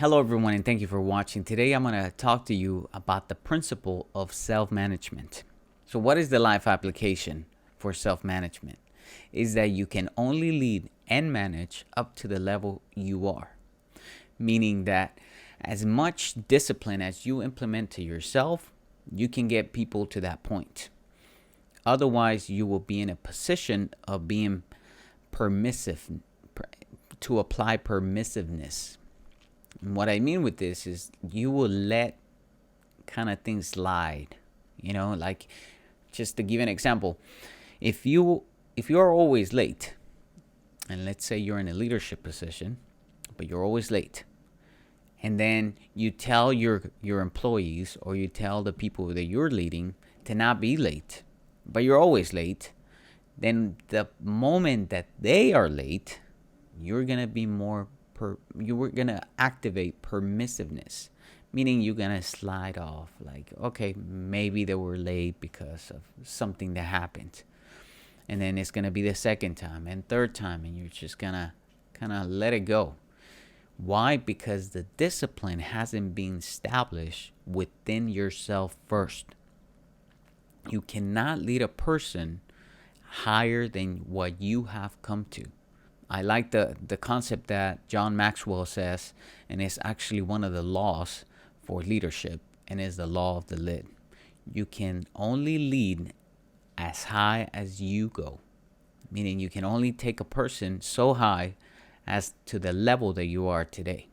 Hello, everyone, and thank you for watching. Today, I'm going to talk to you about the principle of self-management. So, what is the life application for self-management? Is that you can only lead and manage up to the level you are, meaning that as much discipline as you implement to yourself, you can get people to that point. Otherwise, you will be in a position of being permissive, to apply permissiveness. And what I mean with this is you will let kind of things slide. Like, just to give an example, if you're always late, and let's say you're in a leadership position, but you're always late, and then you tell your employees, or you tell the people that you're leading to not be late, but you're always late, then the moment that they are late, you're gonna be you're gonna activate permissiveness, meaning you're gonna slide off, like, okay, maybe they were late because of something that happened, and then it's gonna be the second time and third time, and you're just gonna kind of let it go. Why? Because the discipline hasn't been established within yourself first. You cannot lead a person higher than what you have come to. I like the concept that John Maxwell says, and it's actually one of the laws for leadership, and is the law of the lid. You can only lead as high as you go, meaning you can only take a person so high as to the level that you are today.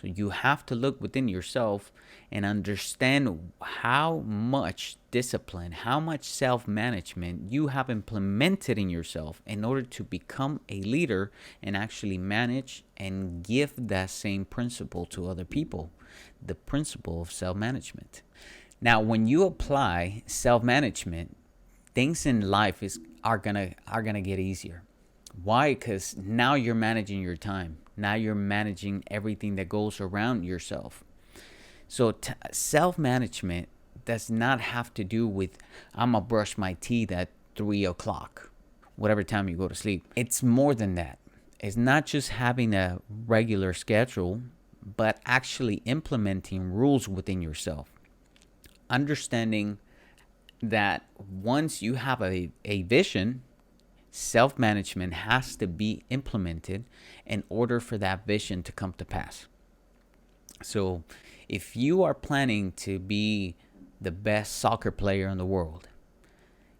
So you have to look within yourself and understand how much discipline, how much self-management you have implemented in yourself in order to become a leader and actually manage and give that same principle to other people, the principle of self-management. Now, when you apply self-management, things in life are gonna get easier. Why? Because now you're managing your time. Now you're managing everything that goes around yourself. So self-management does not have to do with, I'm going to brush my teeth at 3 o'clock, whatever time you go to sleep. It's more than that. It's not just having a regular schedule, but actually implementing rules within yourself. Understanding that once you have a vision, self-management has to be implemented in order for that vision to come to pass. So if you are planning to be the best soccer player in the world,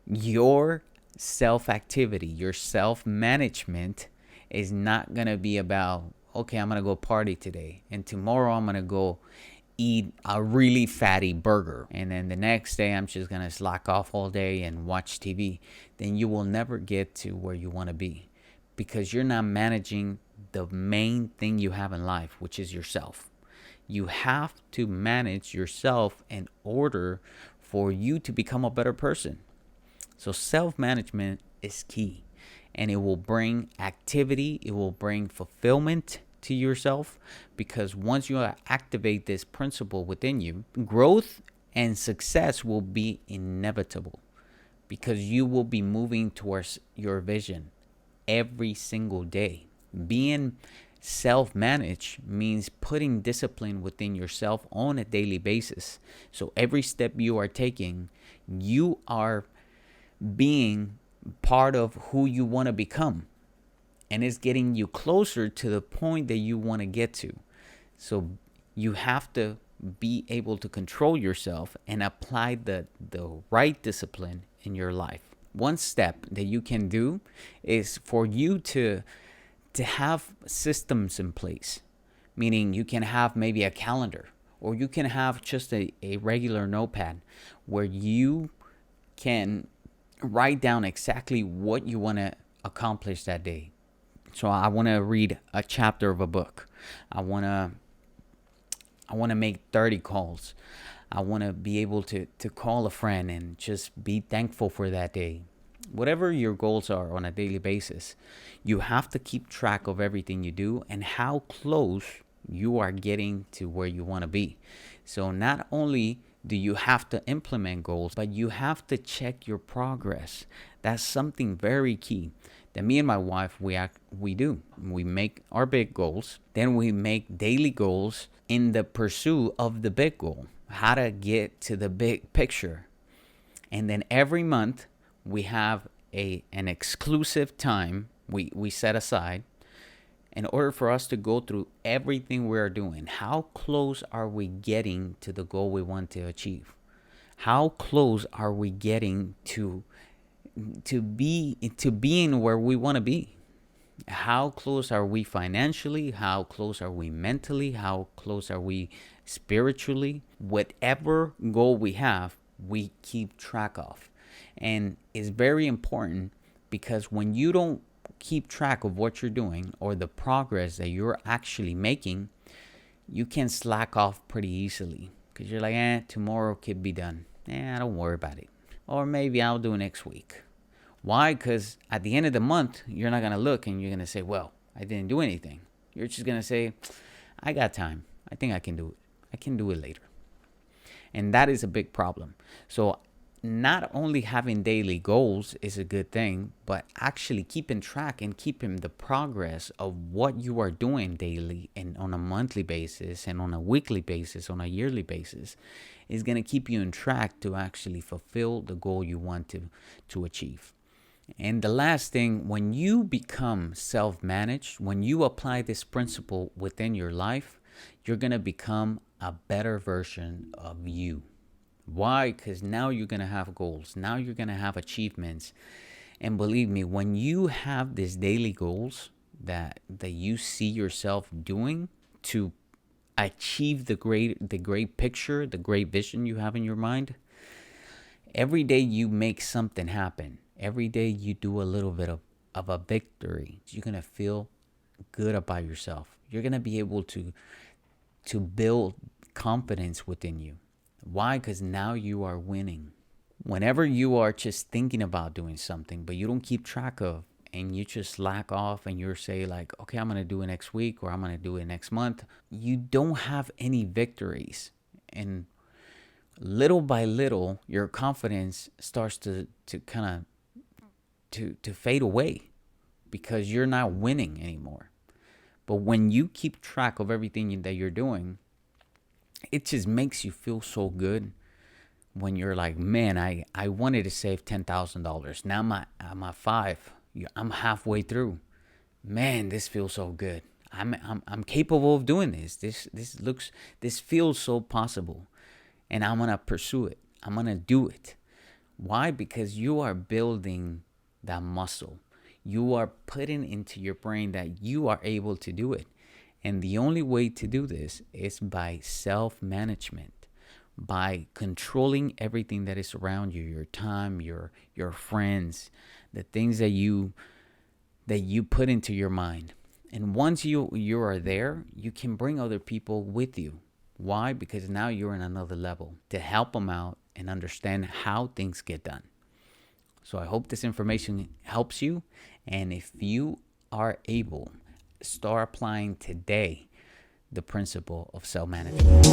your self-activity, your self-management is not going to be about, okay, I'm going to go party today, and tomorrow I'm going to go eat a really fatty burger, and then the next day I'm just gonna slack off all day and watch TV. Then you will never get to where you want to be, because you're not managing the main thing you have in life, which is yourself. You have to manage yourself in order for you to become a better person. So self-management is key, and it will bring activity, it will bring fulfillment to yourself, because once you activate this principle within you, growth and success will be inevitable, because you will be moving towards your vision every single day. Being self-managed means putting discipline within yourself on a daily basis. So every step you are taking, you are being part of who you want to become, and it's getting you closer to the point that you want to get to. So you have to be able to control yourself and apply the right discipline in your life. One step that you can do is for you to have systems in place, meaning you can have maybe a calendar, or you can have just a regular notepad where you can write down exactly what you want to accomplish that day. So I want to read a chapter of a book. I want to make 30 calls. I want to be able to call a friend and just be thankful for that day. Whatever your goals are on a daily basis, you have to keep track of everything you do and how close you are getting to where you want to be. So not only do you have to implement goals, but you have to check your progress. That's something very key. that me and my wife, we do. We make our big goals. Then we make daily goals in the pursuit of the big goal, how to get to the big picture. And then every month we have an exclusive time we set aside in order for us to go through everything we're doing. How close are we getting to the goal we want to achieve? How close are we getting to being where we want to be? How close are we financially? How close are we mentally? How close are we spiritually? Whatever goal we have, we keep track of. And it's very important, because when you don't keep track of what you're doing or the progress that you're actually making, you can slack off pretty easily, because you're like, tomorrow could be done. Don't worry about it. Or maybe I'll do it next week. Why? Because at the end of the month, you're not going to look and you're going to say, well, I didn't do anything. You're just going to say, I got time. I think I can do it. I can do it later. And that is a big problem. So not only having daily goals is a good thing, but actually keeping track and keeping the progress of what you are doing daily and on a monthly basis and on a weekly basis, on a yearly basis, is going to keep you on track to actually fulfill the goal you want to achieve. And the last thing, when you become self-managed, when you apply this principle within your life, you're going to become a better version of you. Why? Because now you're going to have goals. Now you're going to have achievements. And believe me, when you have these daily goals that you see yourself doing to achieve the great picture, the great vision you have in your mind, every day you make something happen. Every day you do a little bit of a victory. You're going to feel good about yourself. You're going to be able to build confidence within you. Why? Because now you are winning. Whenever you are just thinking about doing something, but you don't keep track of, and you just slack off and you're say like, okay, I'm going to do it next week, or I'm going to do it next month, you don't have any victories. And little by little, your confidence starts to kind of to fade away, because you're not winning anymore. But when you keep track of everything that you're doing, it just makes you feel so good when you're like, man, I wanted to save $10,000. Now I'm at $5,000. I'm halfway through. Man, this feels so good. I'm capable of doing this. This feels so possible. And I'm going to pursue it. I'm going to do it. Why? Because you are building that muscle. You are putting into your brain that you are able to do it. And the only way to do this is by self-management, by controlling everything that is around you, your time, your friends, the things that you put into your mind. And once you are there, you can bring other people with you. Why? Because now you're in another level to help them out and understand how things get done. So I hope this information helps you. And if you are able, start applying today the principle of self-management.